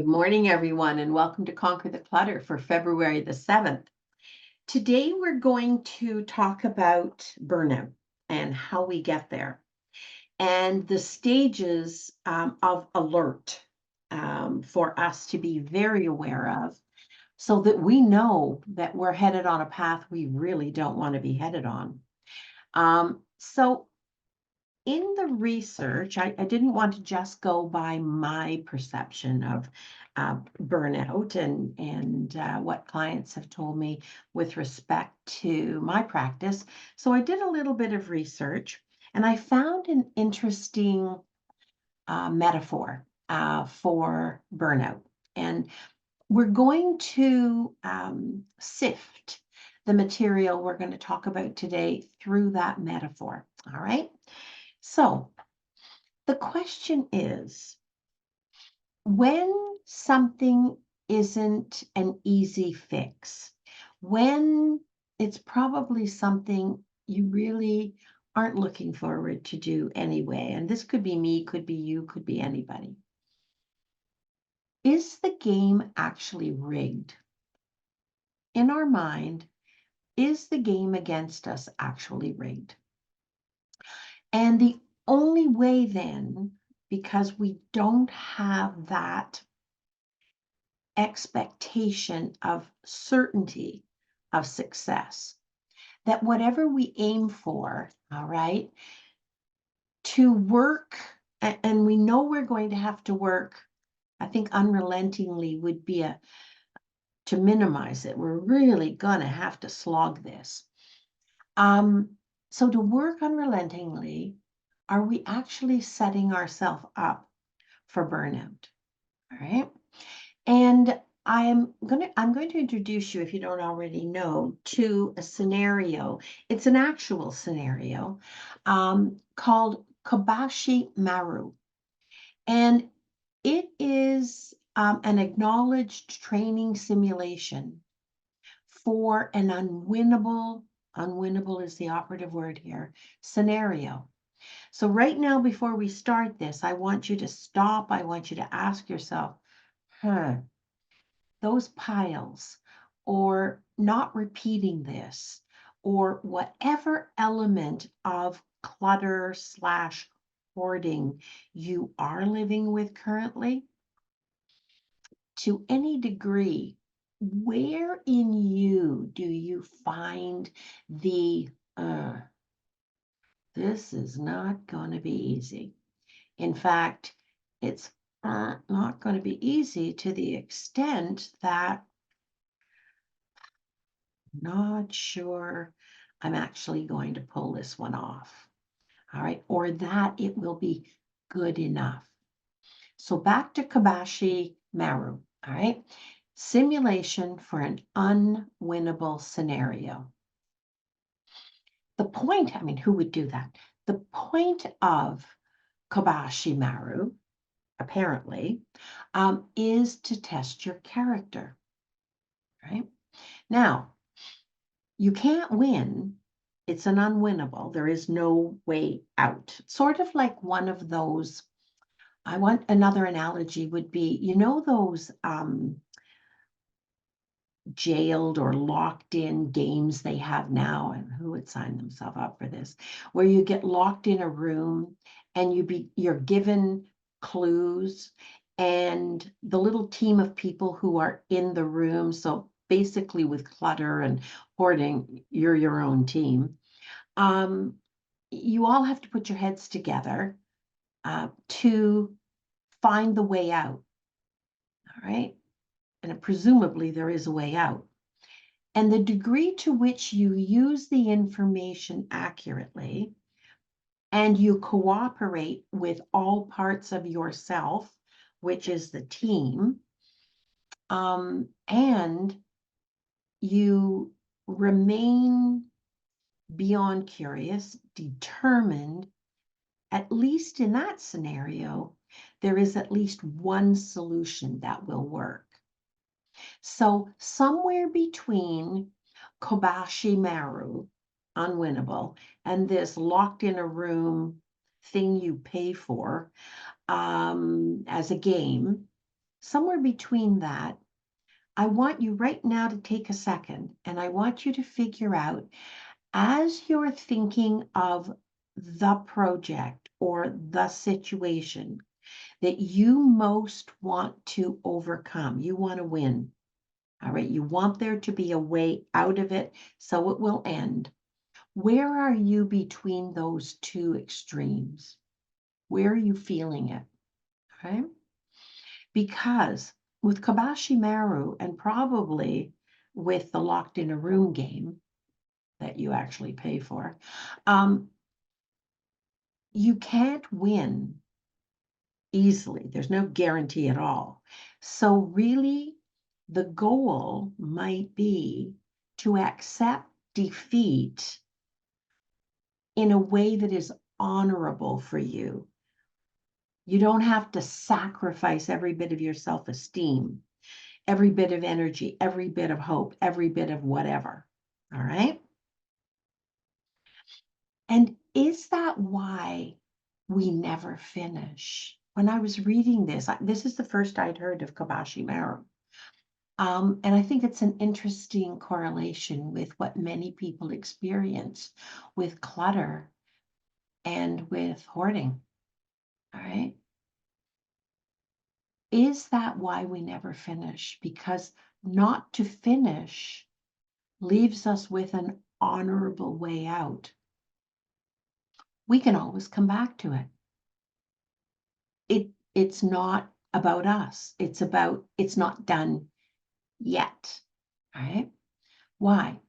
Good morning, everyone, and welcome to Conquer the Clutter for February the 7th. Today, we're going to talk about burnout and how we get there and the stages of alert for us to be very aware of so that we know that we're headed on a path we really don't want to be headed on. So in the research, I didn't want to just go by my perception of burnout and what clients have told me with respect to my practice. So I did a little bit of research and I found an interesting metaphor for burnout. And we're going to sift the material we're going to talk about today through that metaphor. All right. So the question is, when something isn't an easy fix, when it's probably something you really aren't looking forward to do anyway, and this could be me, could be you, could be anybody, is the game actually rigged? In our mind, is the game against us actually rigged? And the only way then, because we don't have that expectation of certainty of success, that whatever we aim for, all right, to work, and we know we're going to have to work, I think unrelentingly would be to minimize it. We're really gonna have to slog this. So to work unrelentingly, are we actually setting ourselves up for burnout? All right. And I'm going to introduce you, if you don't already know, to a scenario. It's an actual scenario called Kobashi Maru. And it is an acknowledged training simulation for an unwinnable is the operative word here, scenario. So right now, before we start this, I want you to stop. I want you to ask yourself, those piles, or not repeating this, or whatever element of clutter slash hoarding you are living with currently, to any degree, where in you do you find the this is not going to be easy? In fact, it's not going to be easy to the extent that I'm not sure I'm actually going to pull this one off. All right, or that it will be good enough. So back to Kobashi Maru. All right, simulation for an unwinnable scenario. The point, I mean, who would do that? The point of Kobashi Maru, apparently, is to test your character, right? Now, you can't win. It's an unwinnable. There is no way out. Sort of like one of those, I want another analogy would be, you know, those jailed or locked in games they have now, and who would sign themselves up for this, where you get locked in a room and you're given clues, and the little team of people who are in the room, so basically with clutter and hoarding, you're your own team. You all have to put your heads together to find the way out. All right. And presumably there is a way out. And the degree to which you use the information accurately and you cooperate with all parts of yourself, which is the team, and you remain beyond curious, determined, at least in that scenario, there is at least one solution that will work. So somewhere between Kobashi Maru, unwinnable, and this locked in a room thing you pay for as a game, somewhere between that, I want you right now to take a second and I want you to figure out, as you're thinking of the project or the situation that you most want to overcome, you want to win. All right, you want there to be a way out of it so it will end. Where are you between those two extremes? Where are you feeling it? Okay. Because with Kabashi Maru and probably with the locked in a room game that you actually pay for, you can't win easily. There's no guarantee at all. So really, the goal might be to accept defeat in a way that is honorable for you. You don't have to sacrifice every bit of your self-esteem, every bit of energy, every bit of hope, every bit of whatever. All right. And is that why we never finish? When I was reading this, this is the first I'd heard of Kabashi Maru. And I think it's an interesting correlation with what many people experience with clutter and with hoarding. All right. Is that why we never finish? Because not to finish leaves us with an honorable way out. We can always come back to it. It's not about us. It's not done yet. All right. Why?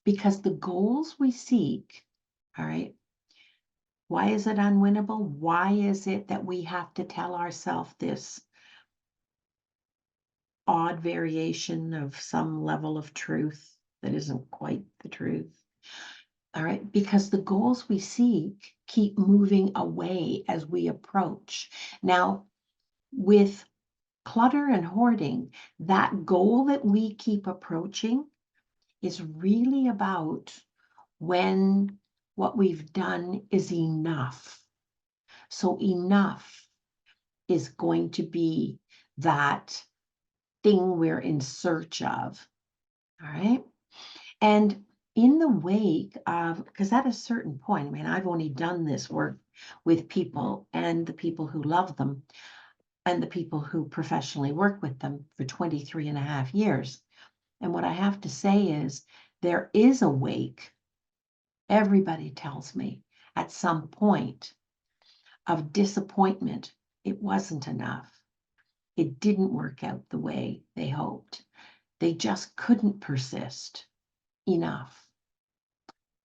Because the goals we seek, all right, why is it unwinnable? Why is it that we have to tell ourselves this odd variation of some level of truth that isn't quite the truth? All right, because the goals we seek keep moving away as we approach. Now, with clutter and hoarding, that goal that we keep approaching is really about when what we've done is enough. So enough is going to be that thing we're in search of. All right. And in the wake of, because at a certain point, I mean, I've only done this work with people and the people who love them and the people who professionally work with them for 23 and a half years. And what I have to say is there is a wake, everybody tells me, at some point of disappointment. It wasn't enough. It didn't work out the way they hoped. They just couldn't persist enough.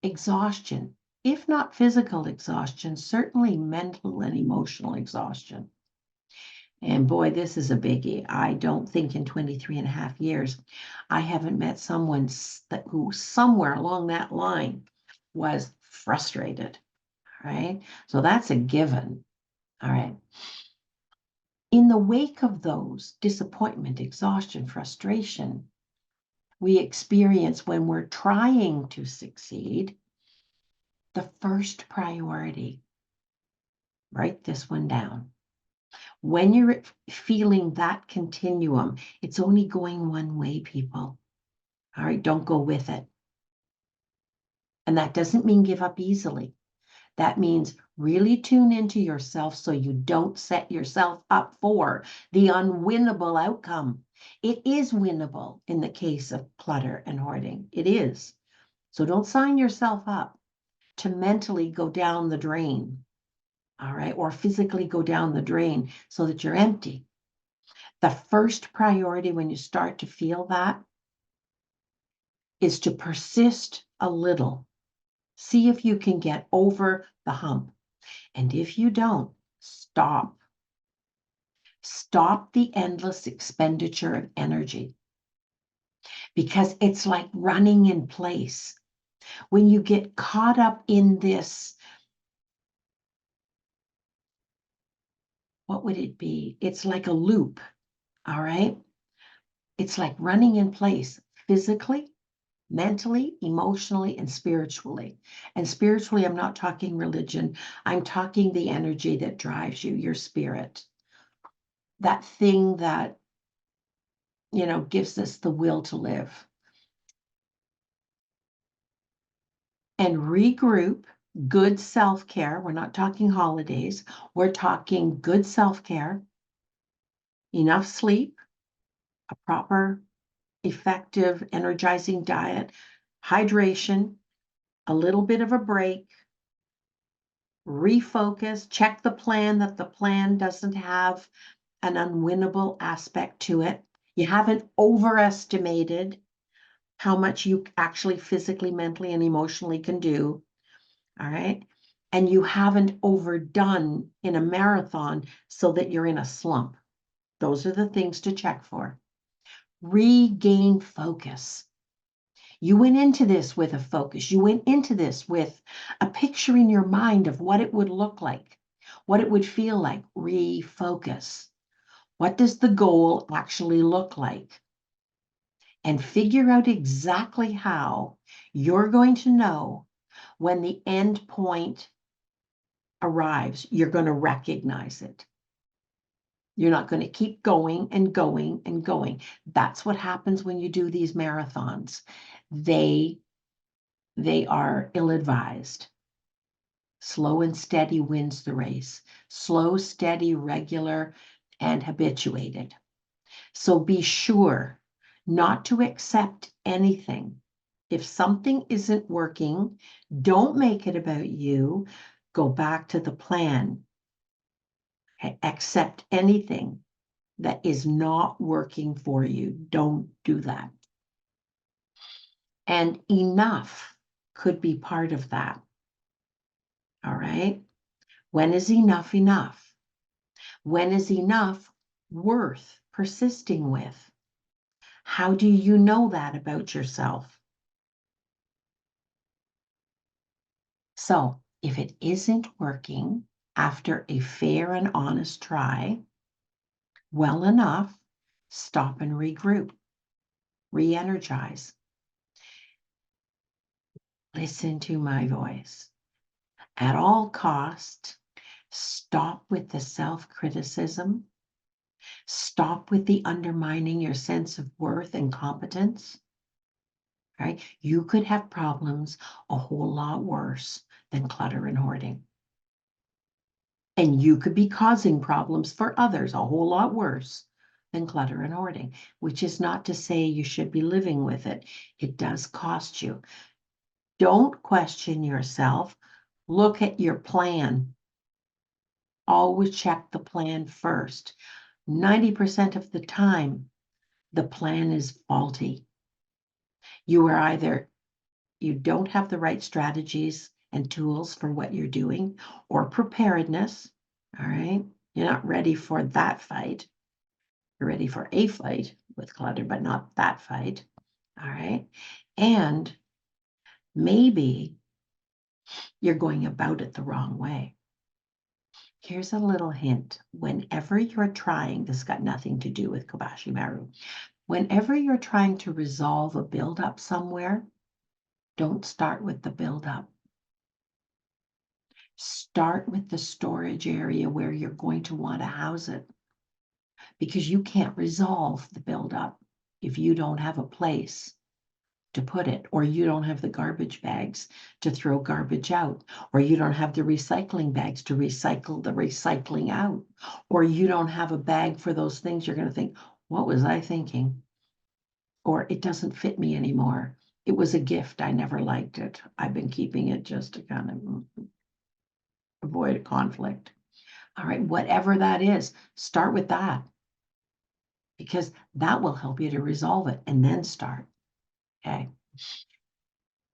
Exhaustion, if not physical exhaustion, certainly mental and emotional exhaustion. And boy, this is a biggie. I don't think in 23 and a half years, I haven't met someone who somewhere along that line was frustrated. All right. So that's a given. All right. In the wake of those, disappointment, exhaustion, frustration, we experience when we're trying to succeed, the first priority. Write this one down. When you're feeling that continuum, it's only going one way, people. All right, don't go with it. And that doesn't mean give up easily. That means really tune into yourself so you don't set yourself up for the unwinnable outcome. It is winnable in the case of clutter and hoarding. It is. So don't sign yourself up to mentally go down the drain, all right, or physically go down the drain so that you're empty. The first priority when you start to feel that is to persist a little. See if you can get over the hump. And if you don't, stop. Stop the endless expenditure of energy, because it's like running in place. When you get caught up in this, what would it be? It's like a loop, all right? It's like running in place physically, mentally, emotionally, and spiritually. And spiritually, I'm not talking religion. I'm talking the energy that drives you, your spirit. That thing that gives us the will to live. And regroup, good self-care. We're not talking holidays. We're talking good self-care, enough sleep, a proper, effective, energizing diet, hydration, a little bit of a break, refocus, check the plan that the plan doesn't have an unwinnable aspect to it. You haven't overestimated how much you actually physically, mentally, and emotionally can do. All right. And you haven't overdone in a marathon so that you're in a slump. Those are the things to check for. Regain focus. You went into this with a focus. You went into this with a picture in your mind of what it would look like, what it would feel like. Refocus. What does the goal actually look like? And figure out exactly how you're going to know when the end point arrives. You're going to recognize it. You're not going to keep going and going and going. That's what happens when you do these marathons. They are ill-advised. Slow and steady wins the race. Slow, steady, regular, and habituated. So be sure not to accept anything. If something isn't working, don't make it about you. Go back to the plan. Okay? Accept anything that is not working for you. Don't do that. And enough could be part of that. All right? When is enough enough? When is enough worth persisting with? How do you know that about yourself? So if it isn't working after a fair and honest try, well enough, stop and regroup, re-energize. Listen to my voice. At all costs, stop with the self-criticism. Stop with the undermining your sense of worth and competence. Right? You could have problems a whole lot worse than clutter and hoarding. And you could be causing problems for others a whole lot worse than clutter and hoarding, which is not to say you should be living with it. It does cost you. Don't question yourself. Look at your plan. Always check the plan first. 90% of the time, the plan is faulty. You are either, you don't have the right strategies and tools for what you're doing, or preparedness. All right. You're not ready for that fight. You're ready for a fight with clutter, but not that fight. All right. And maybe you're going about it the wrong way. Here's a little hint. Whenever you're trying, this got nothing to do with Kobashi Maru. Whenever you're trying to resolve a buildup somewhere, don't start with the buildup. Start with the storage area where you're going to want to house it, because you can't resolve the buildup if you don't have a place to put it, or you don't have the garbage bags to throw garbage out, or you don't have the recycling bags to recycle the recycling out, or you don't have a bag for those things you're going to think, what was I thinking? Or it doesn't fit me anymore. It was a gift. I never liked it. I've been keeping it just to kind of avoid a conflict. All right, whatever that is, start with that, because that will help you to resolve it and then start. Okay.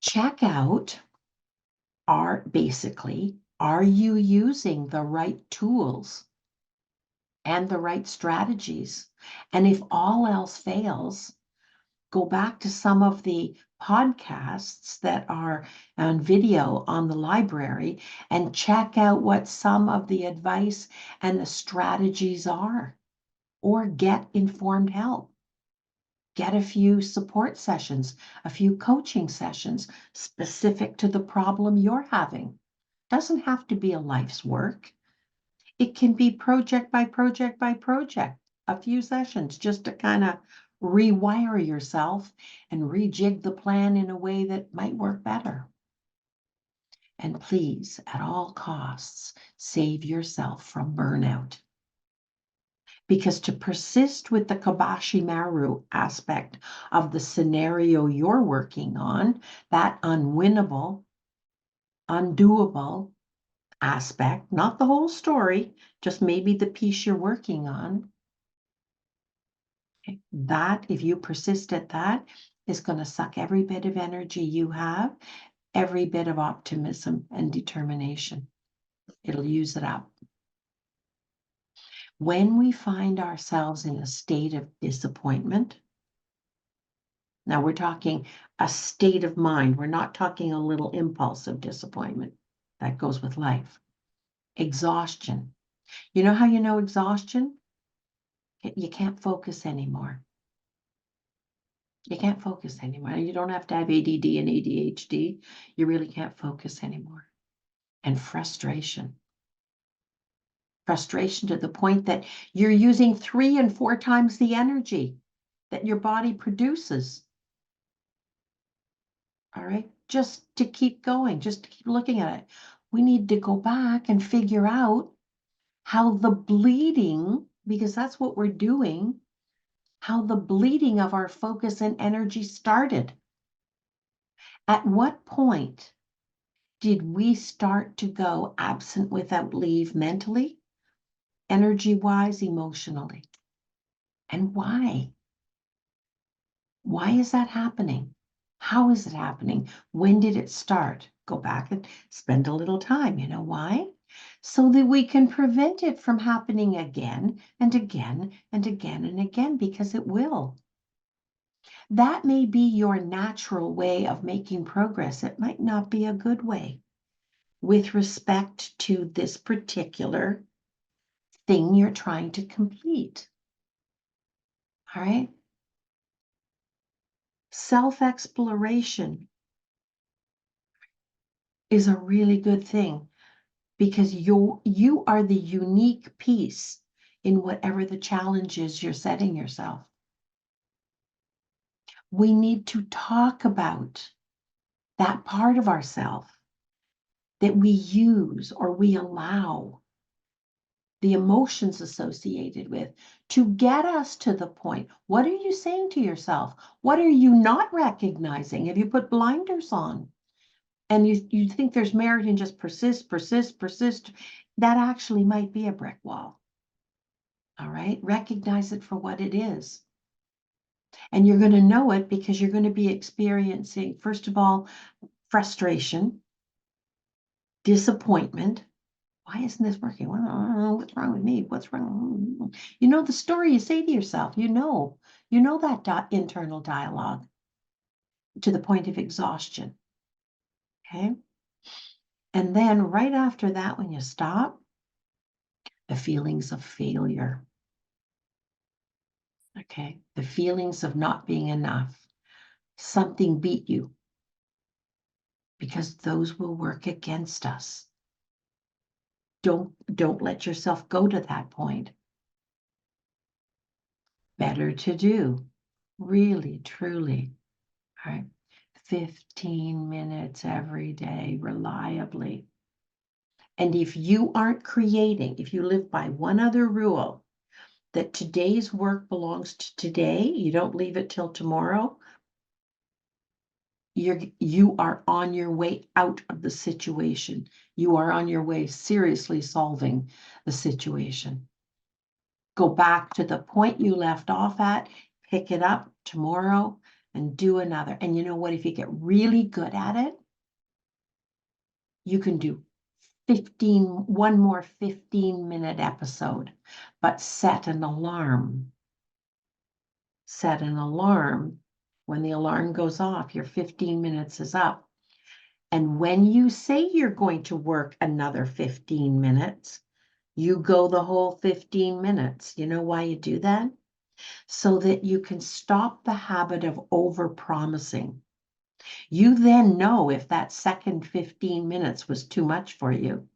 Check out, are you using the right tools and the right strategies? And if all else fails, go back to some of the podcasts that are on video on the library and check out what some of the advice and the strategies are, or get informed help. Get a few support sessions, a few coaching sessions specific to the problem you're having. Doesn't have to be a life's work. It can be project by project by project, a few sessions just to kind of rewire yourself and rejig the plan in a way that might work better. And please, at all costs, save yourself from burnout. Because to persist with the Kobashi Maru aspect of the scenario you're working on, that unwinnable, undoable aspect, not the whole story, just maybe the piece you're working on, okay, that, if you persist at that, is going to suck every bit of energy you have, every bit of optimism and determination. It'll use it up. When we find ourselves in a state of disappointment, now we're talking a state of mind. We're not talking a little impulse of disappointment. That goes with life. Exhaustion. You know how you know exhaustion? You can't focus anymore. You can't focus anymore. You don't have to have ADD and ADHD. You really can't focus anymore. And frustration. Frustration to the point that you're using 3 and 4 times the energy that your body produces. All right, just to keep going, just to keep looking at it. We need to go back and figure out how the bleeding, because that's what we're doing, how the bleeding of our focus and energy started. At what point did we start to go absent without leave mentally, energy-wise, emotionally? And why? Why is that happening? How is it happening? When did it start? Go back and spend a little time. You know why? So that we can prevent it from happening again and again and again and again, because it will. That may be your natural way of making progress. It might not be a good way with respect to this particular thing you're trying to complete. All right? Self-exploration is a really good thing, because you are the unique piece in whatever the challenge is you're setting yourself. We need to talk about that part of ourselves that we use or we allow, the emotions associated with, to get us to the point. What are you saying to yourself? What are you not recognizing? Have you put blinders on? And you think there's merit in just persist, that actually might be a brick wall. All right, recognize it for what it is. And you're going to know it because you're going to be experiencing, first of all, frustration, disappointment. Why isn't this working? What's wrong with me? What's wrong? You know the story you say to yourself. You know that internal dialogue to the point of exhaustion. Okay. And then right after that, when you stop, the feelings of failure. Okay. The feelings of not being enough. Something beat you. Because those will work against us. Don't let yourself go to that point. Better to do. Really, truly. All right. 15 minutes every day, reliably. And if you aren't creating, if you live by one other rule, that today's work belongs to today, you don't leave it till tomorrow, you are on your way out of the situation. You are on your way seriously solving the situation. Go back to the point you left off at, pick it up tomorrow and do another. And you know what? If you get really good at it, you can do one more 15-minute episode, but set an alarm. Set an alarm. When the alarm goes off, your 15 minutes is up. And when you say you're going to work another 15 minutes, you go the whole 15 minutes. You know why you do that? So that you can stop the habit of over-promising. You then know if that second 15 minutes was too much for you.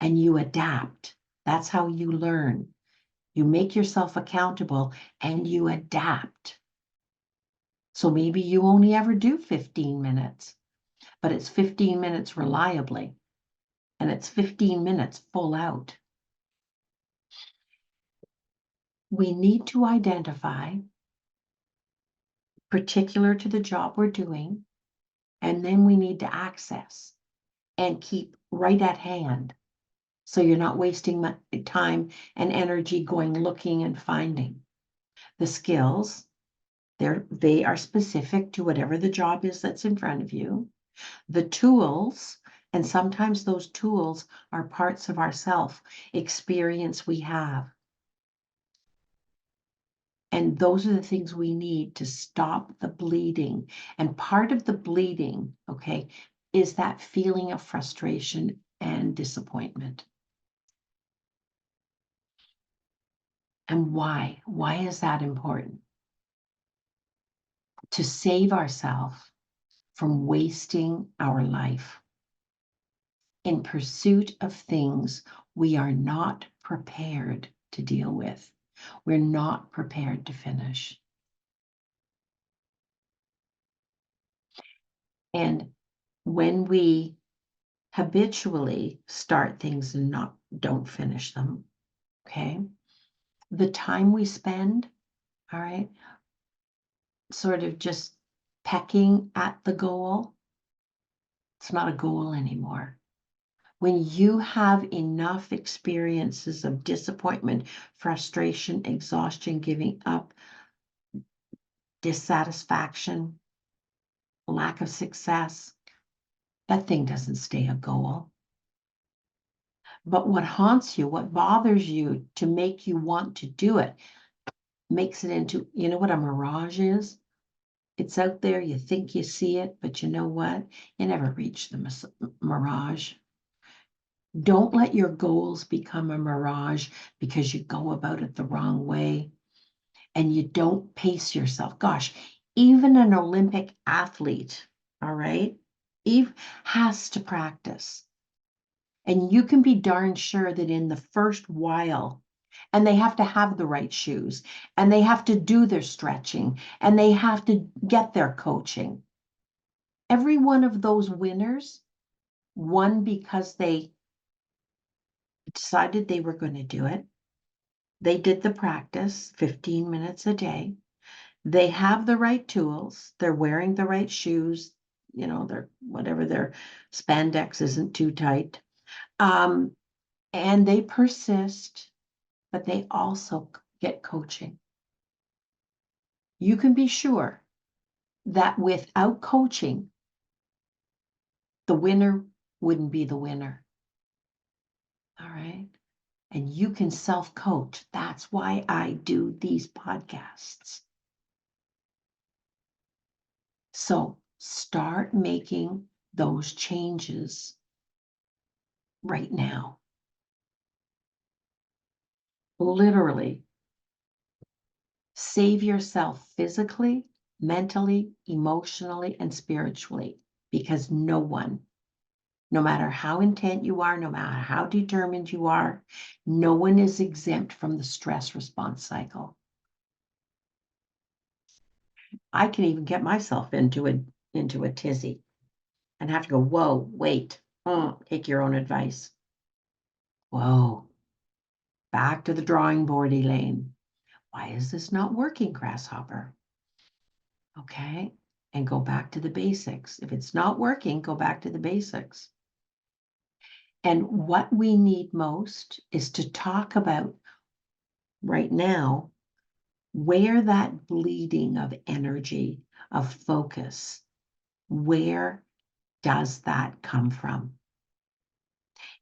And you adapt. That's how you learn. You make yourself accountable and you adapt. So maybe you only ever do 15 minutes, but it's 15 minutes reliably, and it's 15 minutes full out. We need to identify, particular to the job we're doing, and then we need to access and keep right at hand. So you're not wasting time and energy going looking and finding. The skills, they are specific to whatever the job is that's in front of you. The tools, and sometimes those tools are parts of ourself experience we have. And those are the things we need to stop the bleeding. And part of the bleeding, okay, is that feeling of frustration and disappointment. And why? Why is that important? To save ourselves from wasting our life in pursuit of things we are not prepared to deal with. We're not prepared to finish. And when we habitually start things and don't finish them, okay, the time we spend, all right, sort of just pecking at the goal, it's not a goal anymore. When you have enough experiences of disappointment, frustration, exhaustion, giving up, dissatisfaction, lack of success, that thing doesn't stay a goal. But what haunts you, what bothers you to make you want to do it, makes it into, you know what a mirage is? It's out there, you think you see it, but you know what? You never reach the mirage. Don't let your goals become a mirage because you go about it the wrong way and you don't pace yourself. Gosh, even an Olympic athlete, all right, Eve has to practice. And you can be darn sure that in the first while, and they have to have the right shoes, and they have to do their stretching, and they have to get their coaching. Every one of those winners won because they decided they were going to do it. They did the practice 15 minutes a day. They have the right tools. They're wearing the right shoes. You know, whatever their spandex isn't too tight. And they persist, but they also get coaching. You can be sure that without coaching, the winner wouldn't be the winner. All right. And you can self-coach. That's why I do these podcasts. So start making those changes right now. Literally, save yourself physically, mentally, emotionally, and spiritually, because no one, no matter how intent you are, no matter how determined you are, no one is exempt from the stress response cycle. I can even get myself into a tizzy and have to go, whoa, wait, take your own advice. Whoa, back to the drawing board, Elaine. Why is this not working, Grasshopper? Okay, and go back to the basics. If it's not working, go back to the basics. And what we need most is to talk about right now where that bleeding of energy, of focus, where does that come from?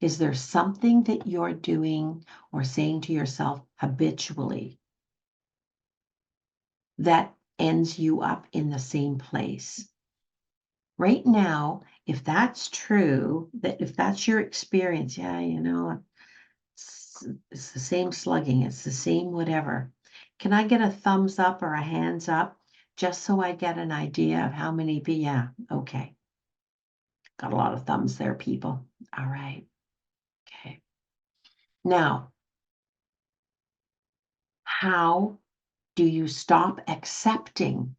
Is there something that you're doing or saying to yourself habitually that ends you up in the same place? Right now, if that's true, that if that's your experience, yeah, you know, it's the same slugging, it's the same whatever. Can I get a thumbs up or a hands up just so I get an idea of how many be? Yeah, okay. Got a lot of thumbs there, people. All right. Okay. Now, How do you stop accepting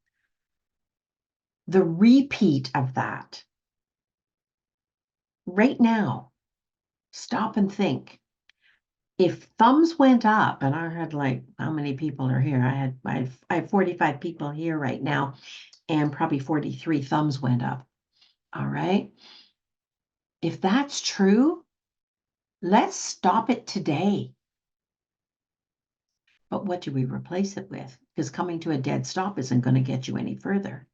the repeat of that? Right now, stop and think. If thumbs went up, and I had like, how many people are here? I have 45 people here right now, and probably 43 thumbs went up. All right. If that's true, let's stop it today. But what do we replace it with? Because coming to a dead stop isn't going to get you any further.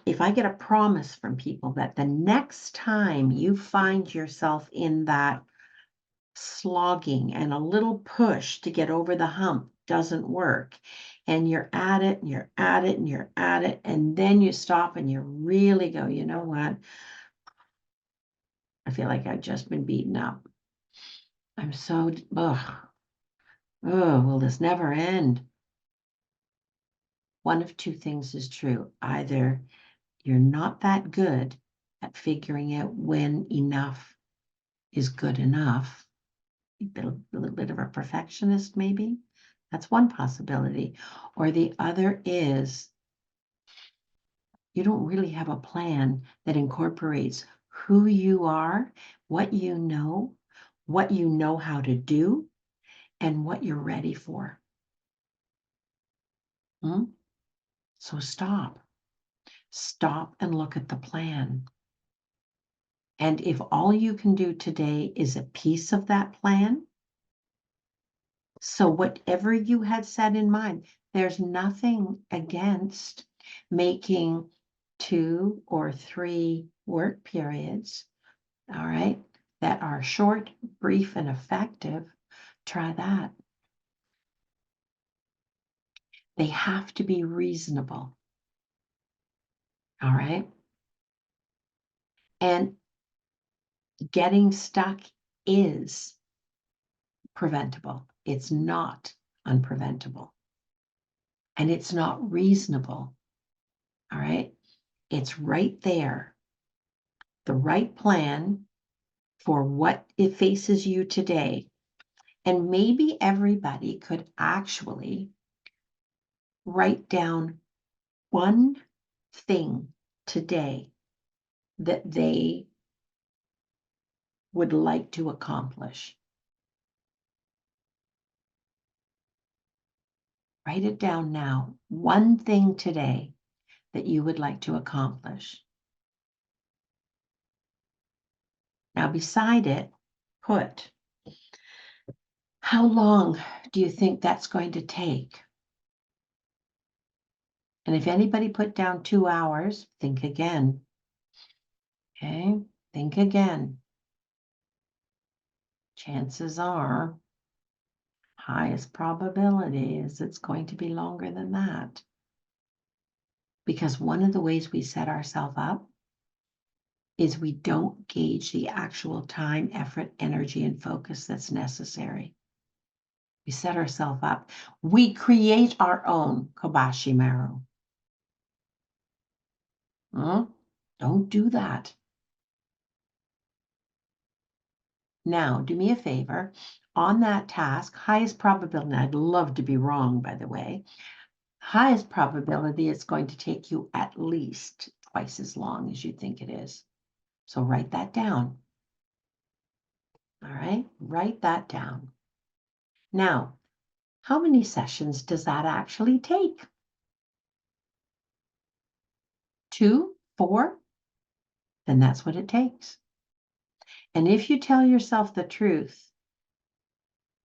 If I get a promise from people that the next time you find yourself in that slogging and a little push to get over the hump doesn't work, and you're at it and you're at it and you're at it, and then you stop and you really go, you know what? I feel like I've just been beaten up. I'm so, will this never end? One of two things is true. Either you're not that good at figuring out when enough is good enough, a little bit of a perfectionist maybe. That's one possibility. Or the other is you don't really have a plan that incorporates who you are, what you know how to do, and what you're ready for. So stop and look at the plan. And if all you can do today is a piece of that plan, so whatever you had set in mind, there's nothing against making 2 or 3 work periods, all right, that are short, brief, and effective. Try that. They have to be reasonable, all right? And getting stuck is preventable. It's not unpreventable. And it's not reasonable, all right? It's right there. The right plan for what it faces you today. And maybe everybody could actually write down one thing today that they would like to accomplish. Write it down now. One thing today that you would like to accomplish. Now, beside it, put, how long do you think that's going to take? And if anybody put down 2 hours, think again. Okay, think again. Chances are, highest probability is it's going to be longer than that. Because one of the ways we set ourselves up is we don't gauge the actual time, effort, energy, and focus that's necessary. We set ourselves up. We create our own Kobashi Maru. Don't do that. Now, do me a favor. On that task, highest probability, and I'd love to be wrong, by the way, highest probability it's going to take you at least twice as long as you think it is. So write that down. All right, write that down. Now, how many sessions does that actually take? 2, 4? Then that's what it takes. And if you tell yourself the truth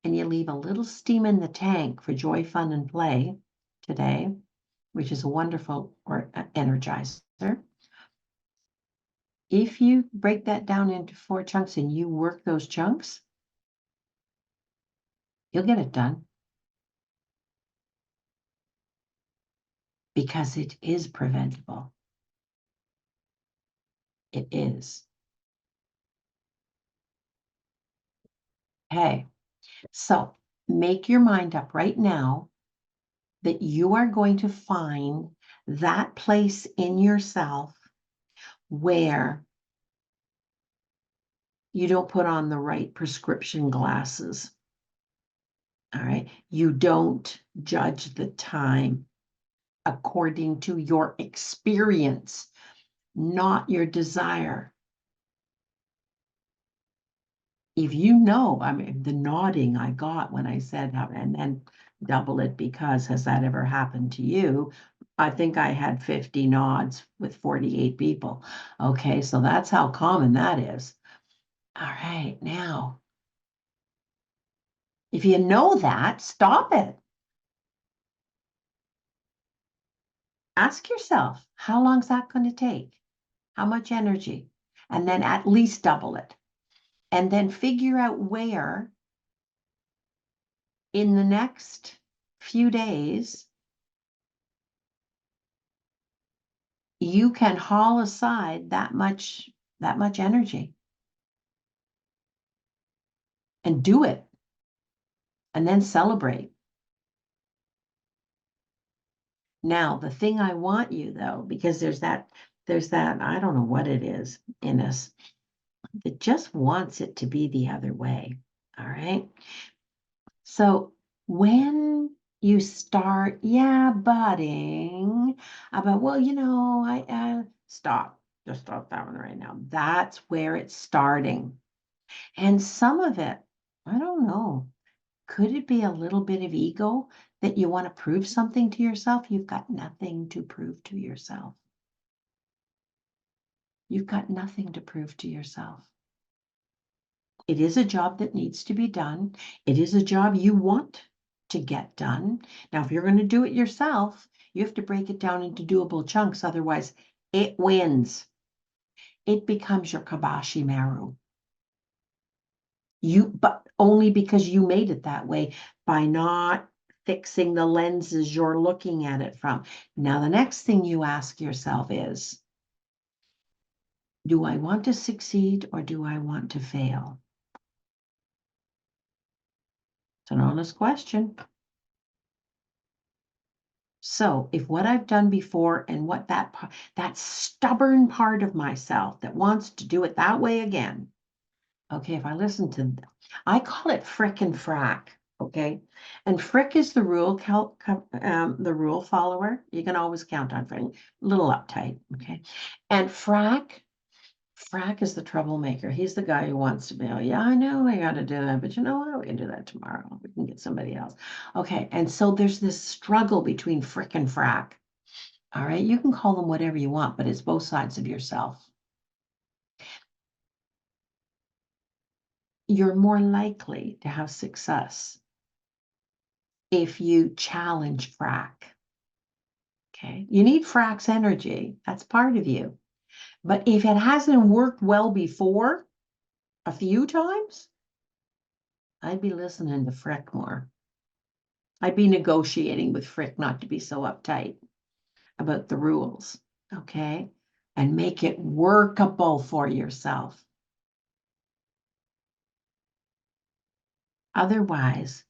and you leave a little steam in the tank for joy, fun, and play today, which is a wonderful energizer, if you break that down into 4 chunks and you work those chunks, you'll get it done. Because it is preventable. It is. Okay, so make your mind up right now that you are going to find that place in yourself where You don't put on the right prescription glasses. All right. You don't judge the time according to your experience, not your desire. If you know, I mean, the nodding I got when I said, and then double it because has that ever happened to you? I think I had 50 nods with 48 people. Okay, so that's how common that is. All right, now, if you know that, stop it. Ask yourself, how long is that going to take? How much energy? And then at least double it. And then figure out where in the next few days you can haul aside that much energy and do it and then celebrate. Now, the thing I want you though, because there's that, I don't know what it is in us that just wants it to be the other way. All right. So when you start, budding about, well, I stop, just stop that one right now. That's where it's starting. And some of it, I don't know, could it be a little bit of ego that you want to prove something to yourself? You've got nothing to prove to yourself. You've got nothing to prove to yourself. It is a job that needs to be done. It is a job you want to get done. Now, if you're going to do it yourself, you have to break it down into doable chunks. Otherwise, it wins. It becomes your Kabashi Maru. But only because you made it that way by not fixing the lenses you're looking at it from. Now, the next thing you ask yourself is, do I want to succeed or do I want to fail? It's an honest question. So if what I've done before and what that stubborn part of myself that wants to do it that way again, okay, if I listen to, I call it frick and frack, okay? And frick is the rule follower. You can always count on frick, a little uptight, okay? And frack is the troublemaker. He's the guy who wants to be, oh, yeah, I know I got to do that, but you know what? We can do that tomorrow. We can get somebody else. Okay, and so there's this struggle between frick and frack. All right, you can call them whatever you want, but it's both sides of yourself. You're more likely to have success if you challenge frack. Okay, you need frack's energy. That's part of you. But if it hasn't worked well before, a few times, I'd be listening to Frick more. I'd be negotiating with Frick not to be so uptight about the rules, okay? And make it workable for yourself. Otherwise,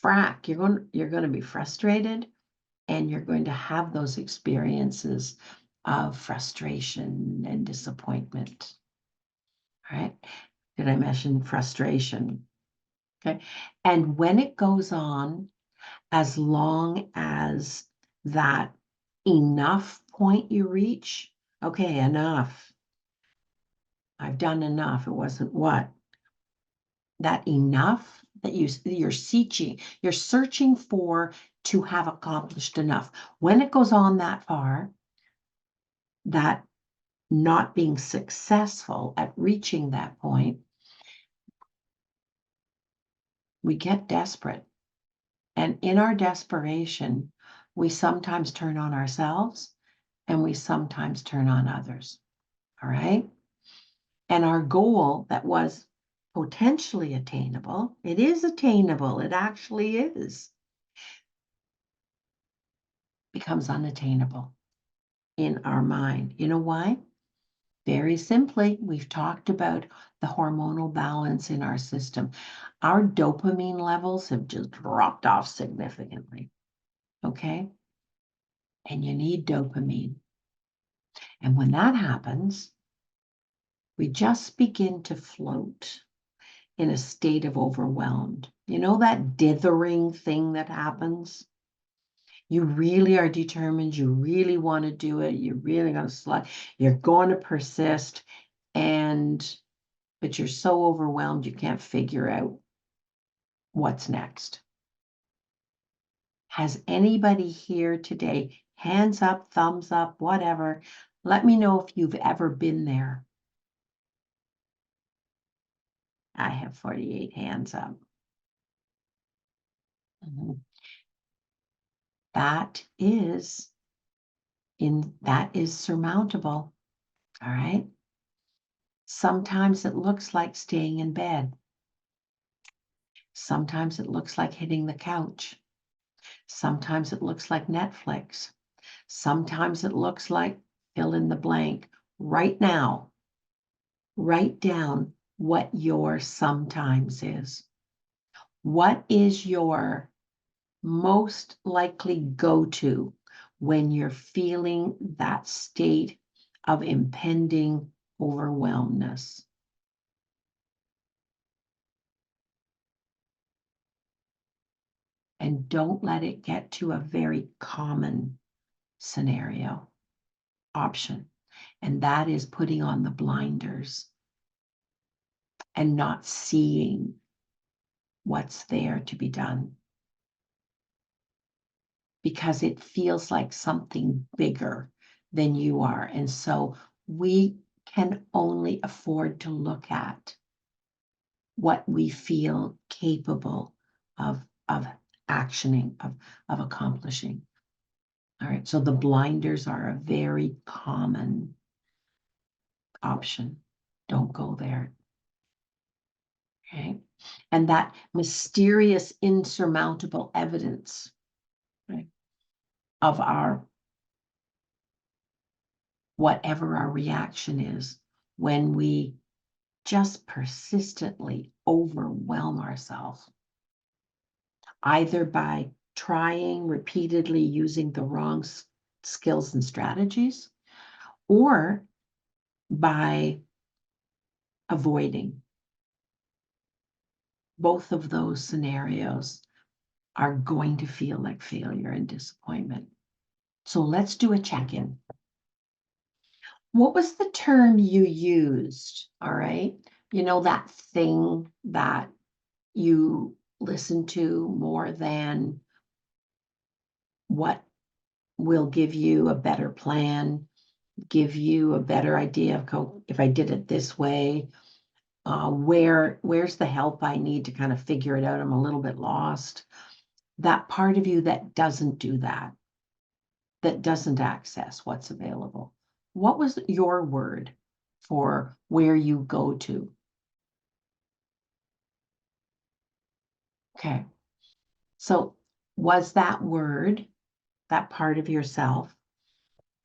frack, you're going to be frustrated and you're going to have those experiences of frustration and disappointment. All right? Did I mention frustration? Okay. And when it goes on, as long as that enough point you reach, okay, enough. I've done enough. It wasn't what? That enough that you're searching for to have accomplished enough. When it goes on that far, that not being successful at reaching that point, we get desperate. And in our desperation, we sometimes turn on ourselves and we sometimes turn on others. All right. And our goal that was potentially attainable, it is attainable, it actually is, becomes unattainable in our mind. You know why? Very simply, we've talked about the hormonal balance in our system. Our dopamine levels have just dropped off significantly. Okay. And you need dopamine. And when that happens, We just begin to float in a state of overwhelmed. You know that dithering thing that happens? You really are determined, you really want to do it, you're really going to slide, you're going to persist, but you're so overwhelmed you can't figure out what's next. Has anybody here today, hands up, thumbs up, whatever, let me know if you've ever been there. I have 48 hands up. That is surmountable. All right. Sometimes it looks like staying in bed. Sometimes it looks like hitting the couch. Sometimes it looks like Netflix. Sometimes it looks like fill in the blank. Right now, write down what your sometimes is. What is your most likely go-to when you're feeling that state of impending overwhelmness? And don't let it get to a very common scenario option. And that is putting on the blinders and not seeing what's there to be done. Because it feels like something bigger than you are. And so we can only afford to look at what we feel capable of actioning, of accomplishing. All right, so the blinders are a very common option. Don't go there. Okay, and that mysterious, insurmountable evidence, right, of our whatever our reaction is when we just persistently overwhelm ourselves, either by trying repeatedly using the wrong skills and strategies, or by avoiding. Both of those scenarios are going to feel like failure and disappointment. So let's do a check-in. What was the term you used? All right. You know, that thing that you listen to more than what will give you a better plan, give you a better idea of if I did it this way, where's the help I need to kind of figure it out? I'm a little bit lost. That part of you that doesn't do that doesn't access what's available. What was your word for where you go to? Okay. So was that word, that part of yourself,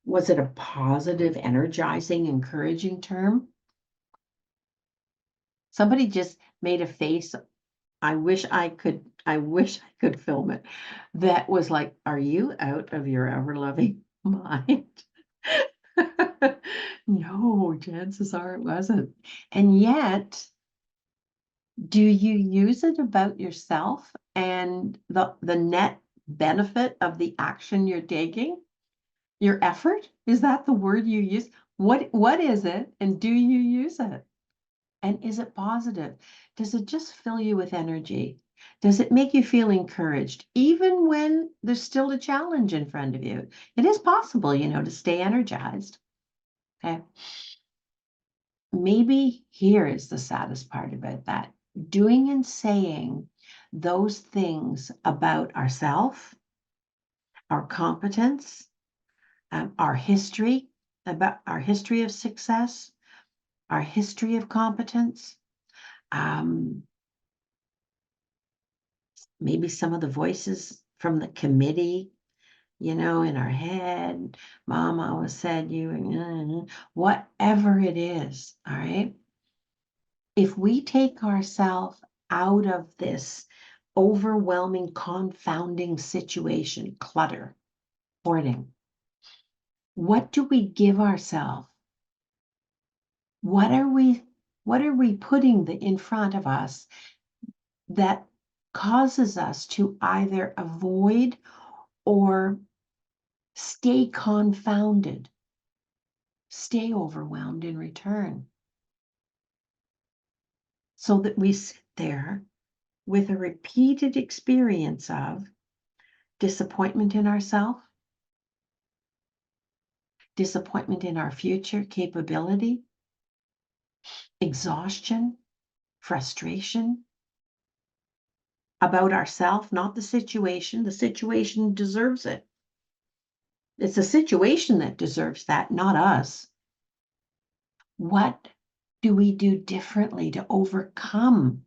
was it a positive, energizing, encouraging term? Somebody just made a face. I wish I could film it. That was like, are you out of your ever-loving mind? No, chances are it wasn't. And yet, do you use it about yourself and the net benefit of the action you're taking? Your effort? Is that the word you use? What is it, and do you use it? And is it positive? Does it just fill you with energy? Does it make you feel encouraged, even when there's still a challenge in front of you? It is possible, to stay energized. Okay. Maybe here is the saddest part about that. Doing and saying those things about ourselves, our competence, our history, about our history of success, our history of competence, maybe some of the voices from the committee, in our head. Mom always said whatever it is, all right? If we take ourselves out of this overwhelming, confounding situation, clutter, hoarding, what do we give ourselves? What are we putting in front of us that causes us to either avoid or stay confounded, stay overwhelmed in return? So that we sit there with a repeated experience of disappointment in ourselves, disappointment in our future capability, exhaustion, frustration about ourselves, not the situation. The situation deserves it. It's the situation that deserves that, not us. What do we do differently to overcome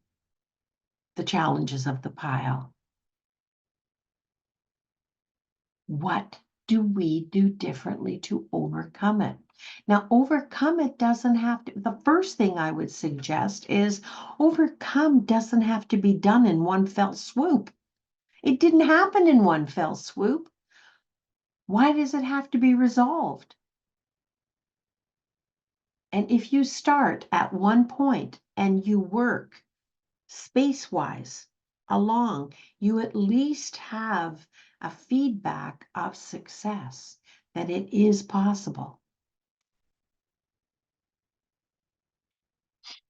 the challenges of the pile? What do we do differently to overcome it? Now, overcome it doesn't have to, the first thing I would suggest is overcome doesn't have to be done in one fell swoop. It didn't happen in one fell swoop. Why does it have to be resolved? And if you start at one point and you work space-wise along, you at least have a feedback of success, that it is possible.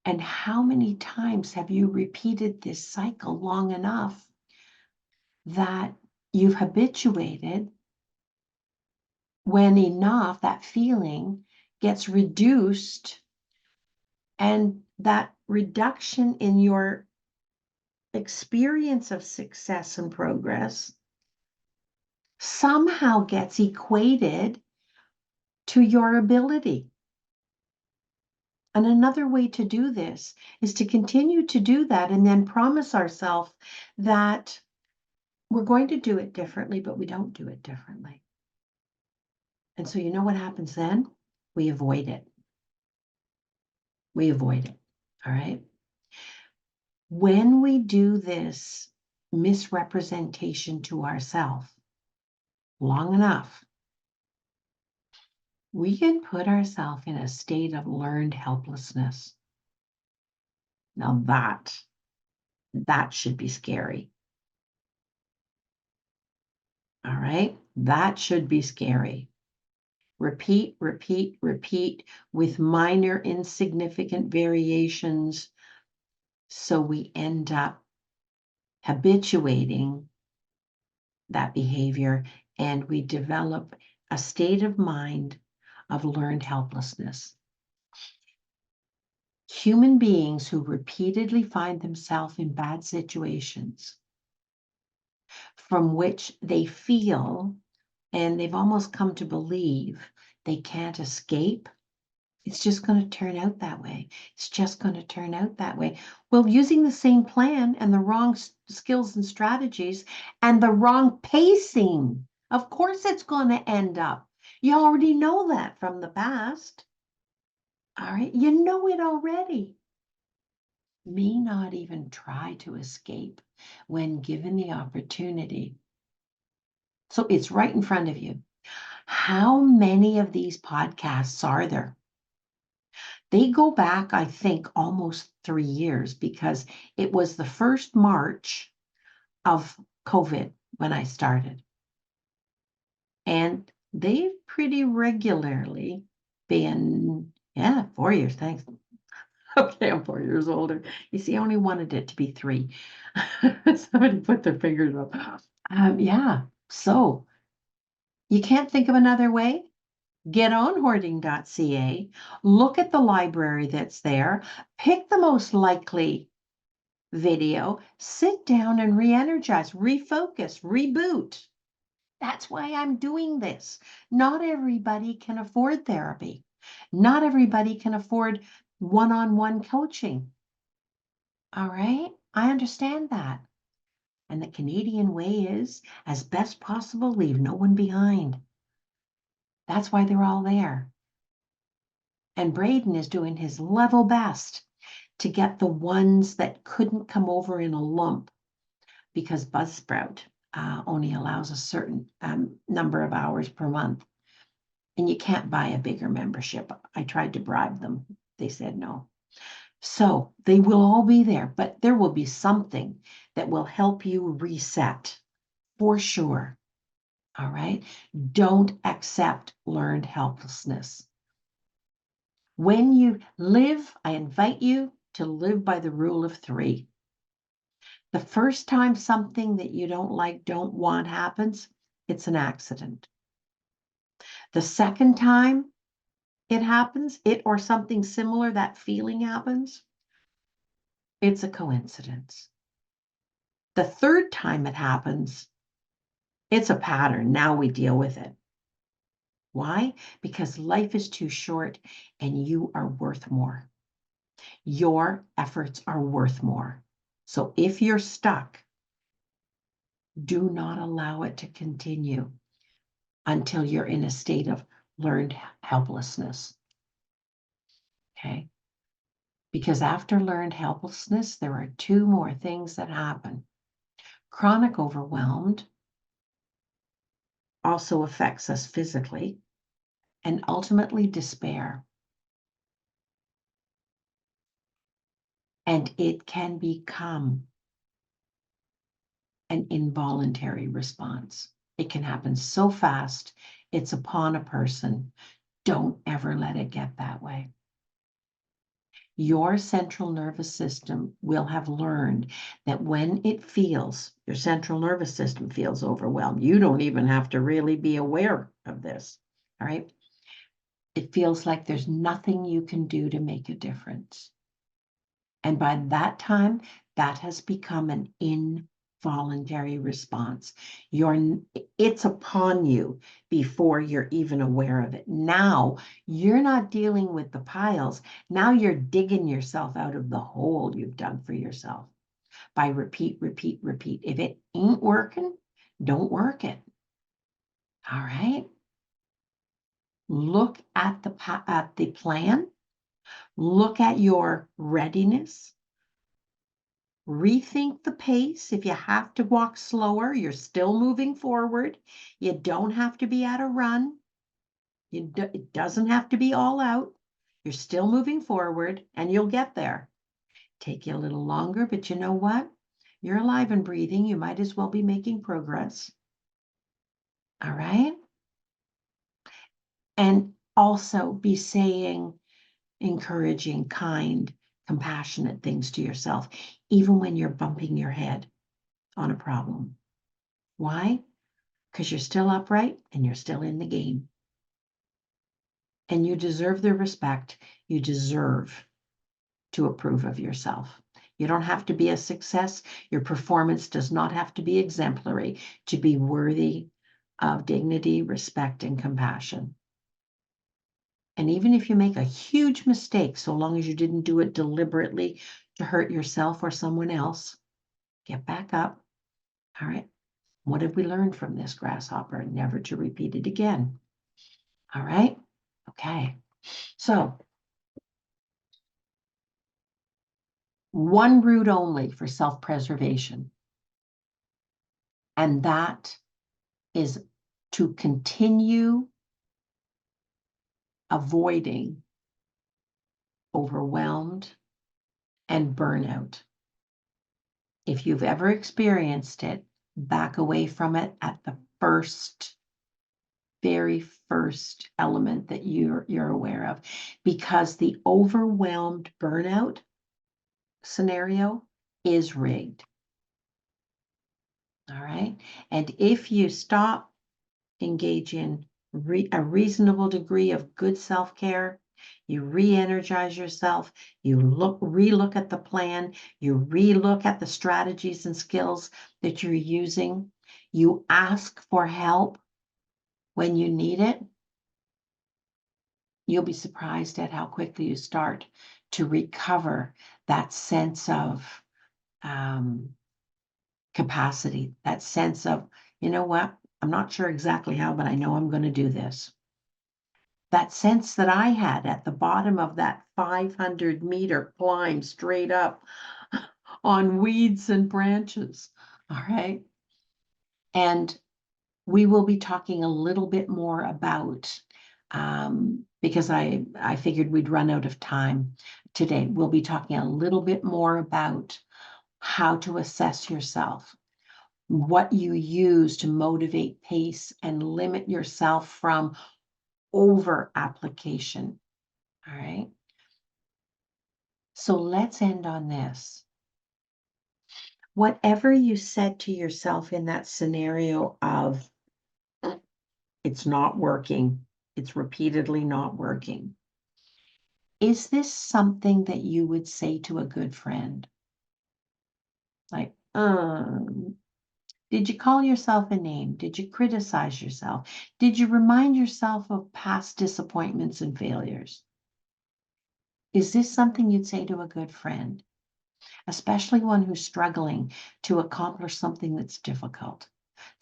And how many times have you repeated this cycle long enough that you've habituated? When enough, that feeling gets reduced, and that reduction in your experience of success and progress somehow gets equated to your ability. And another way to do this is to continue to do that and then promise ourselves that we're going to do it differently, but we don't do it differently. And so you know what happens then? We avoid it. We avoid it. All right. When we do this misrepresentation to ourselves long enough, we can put ourselves in a state of learned helplessness. Now that should be scary. All right, that should be scary. Repeat, repeat, repeat with minor insignificant variations. So we end up habituating that behavior, and we develop a state of mind of learned helplessness. Human beings who repeatedly find themselves in bad situations from which they feel, and they've almost come to believe, they can't escape, it's just going to turn out that way. It's just going to turn out that way. Well, using the same plan and the wrong skills and strategies and the wrong pacing, of course it's going to end up. You already know that from the past. All right, you know it already. May not even try to escape when given the opportunity. So it's right in front of you. How many of these podcasts are there? They go back, I think, almost 3 years, because it was the first March of COVID when I started. And they've pretty regularly been, 4 years, thanks. Okay, I'm 4 years older. You see, I only wanted it to be 3. Somebody put their fingers up. So you can't think of another way? Get on hoarding.ca, look at the library that's there, pick the most likely video, sit down and re-energize, refocus, reboot. That's why I'm doing this. Not everybody can afford therapy. Not everybody can afford one-on-one coaching. All right, I understand that. And the Canadian way is, as best possible, leave no one behind. That's why they're all there. And Braden is doing his level best to get the ones that couldn't come over in a lump, because Buzzsprout only allows a certain number of hours per month. And you can't buy a bigger membership. I tried to bribe them. They said no. So they will all be there, but there will be something that will help you reset for sure. All right. Don't accept learned helplessness. When you live, I invite you to live by the rule of 3. The first time something that you don't like, don't want happens, it's an accident. The second time it happens, it or something similar, that feeling happens, it's a coincidence. The third time it happens, it's a pattern. Now we deal with it. Why? Because life is too short and you are worth more. Your efforts are worth more. So if you're stuck, do not allow it to continue until you're in a state of learned helplessness. Okay? Because after learned helplessness, there are 2 more things that happen. Chronic overwhelmed also affects us physically, and ultimately despair. And it can become an involuntary response. It can happen so fast, it's upon a person. Don't ever let it get that way. Your central nervous system will have learned that when it feels, your central nervous system feels overwhelmed, you don't even have to really be aware of this, all right? It feels like there's nothing you can do to make a difference. And by that time, that has become an involuntary response. It's upon you before you're even aware of it. Now you're not dealing with the piles. Now you're digging yourself out of the hole you've dug for yourself by repeat, repeat, repeat. If it ain't working, don't work it. All right. Look at the plan. Look at your readiness. Rethink the pace. If you have to walk slower, you're still moving forward. You don't have to be at a run. It doesn't have to be all out. You're still moving forward and you'll get there. Take you a little longer, but you know what? You're alive and breathing. You might as well be making progress. All right? And also be saying encouraging, kind, compassionate things to yourself, even when you're bumping your head on a problem. Why? Because you're still upright and you're still in the game. And you deserve their respect. You deserve to approve of yourself. You don't have to be a success. Your performance does not have to be exemplary to be worthy of dignity, respect, and compassion. And even if you make a huge mistake, so long as you didn't do it deliberately to hurt yourself or someone else, get back up. All right. What have we learned from this, grasshopper? Never to repeat it again. All right. Okay. So one route only for self-preservation, and that is to continue avoiding overwhelmed and burnout. If you've ever experienced it, back away from it at the very first element that you're aware of, because the overwhelmed burnout scenario is rigged. All right. And if you stop, engage in a reasonable degree of good self-care, you re-energize yourself, you relook at the plan, you relook at the strategies and skills that you're using, you ask for help when you need it, you'll be surprised at how quickly you start to recover that sense of capacity, that sense of, you know what, I'm not sure exactly how, but I know I'm going to do this. That sense that I had at the bottom of that 500-meter climb straight up on weeds and branches. All right. And we will be talking a little bit more about because I figured we'd run out of time today. We'll be talking a little bit more about how to assess yourself, what you use to motivate, pace, and limit yourself from over application. All right. So let's end on this. Whatever you said to yourself in that scenario of it's not working, it's repeatedly not working, is this something that you would say to a good friend? Like, did you call yourself a name? Did you criticize yourself? Did you remind yourself of past disappointments and failures? Is this something you'd say to a good friend, especially one who's struggling to accomplish something that's difficult?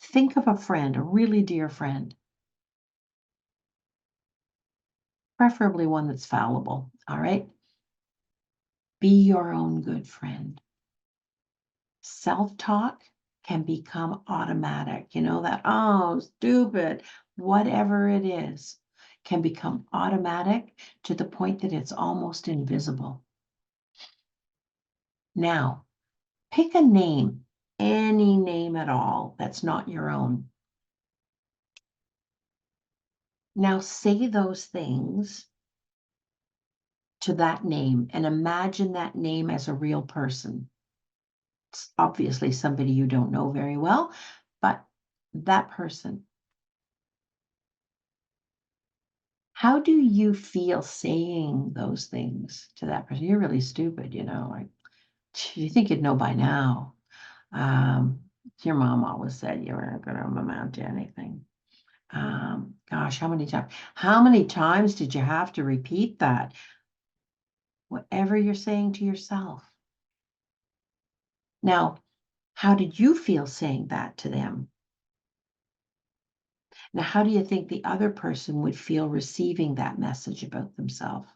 Think of a friend, a really dear friend, preferably one that's fallible, all right? Be your own good friend. Self-talk can become automatic. You know, that, oh, stupid, whatever it is, can become automatic to the point that it's almost invisible. Now, pick a name, any name at all that's not your own. Now, say those things to that name and imagine that name as a real person. It's obviously somebody you don't know very well, but that person. How do you feel saying those things to that person? You're really stupid, you know, like, you think you'd know by now. Your mom always said you weren't going to amount to anything. Gosh, how many times did you have to repeat that? Whatever you're saying to yourself. Now, how did you feel saying that to them? Now, how do you think the other person would feel receiving that message about themselves?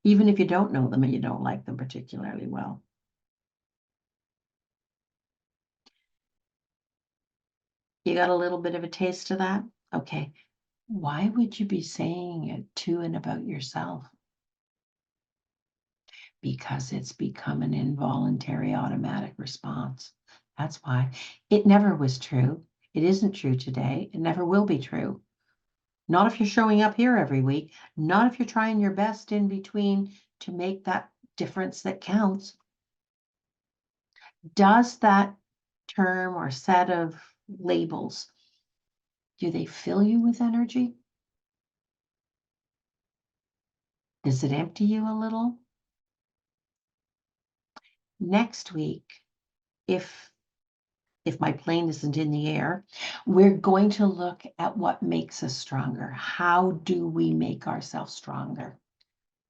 Even if you don't know them and you don't like them particularly well. You got a little bit of a taste of that? Okay. Why would you be saying it to and about yourself? Because it's become an involuntary automatic response. That's why. It never was true. It isn't true today. It never will be true. Not if you're showing up here every week. Not if you're trying your best in between to make that difference that counts. Does that term or set of labels, do they fill you with energy? Does it empty you a little? Next week, if my plane isn't in the air, we're going to look at what makes us stronger. How do we make ourselves stronger?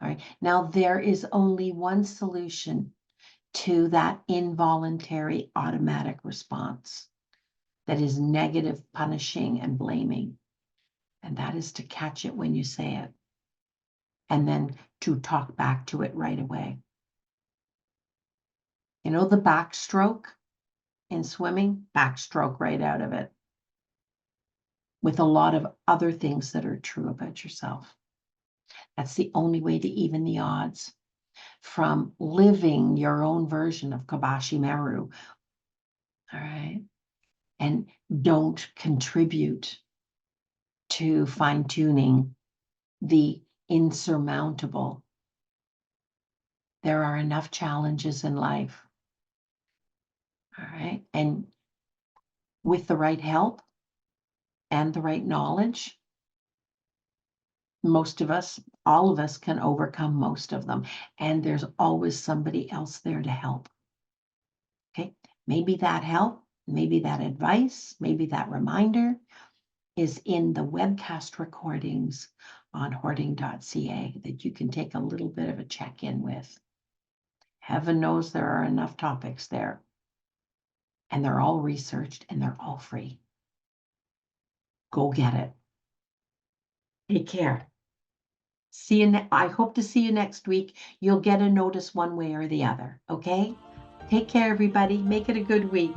All right. Now, there is only one solution to that involuntary automatic response that is negative, punishing, and blaming. And that is to catch it when you say it, and then to talk back to it right away. You know, the backstroke in swimming, backstroke right out of it, with a lot of other things that are true about yourself. That's the only way to even the odds from living your own version of Kobashi Maru. All right. And don't contribute to fine tuning the insurmountable. There are enough challenges in life. All right. And with the right help and the right knowledge, most of us, all of us can overcome most of them. And there's always somebody else there to help. Okay. Maybe that help, maybe that advice, maybe that reminder is in the webcast recordings on hoarding.ca that you can take a little bit of a check-in with. Heaven knows there are enough topics there. And they're all researched and they're all free. Go get it. Take care. See you. I hope to see you next week. You'll get a notice one way or the other. Okay? Take care, everybody. Make it a good week.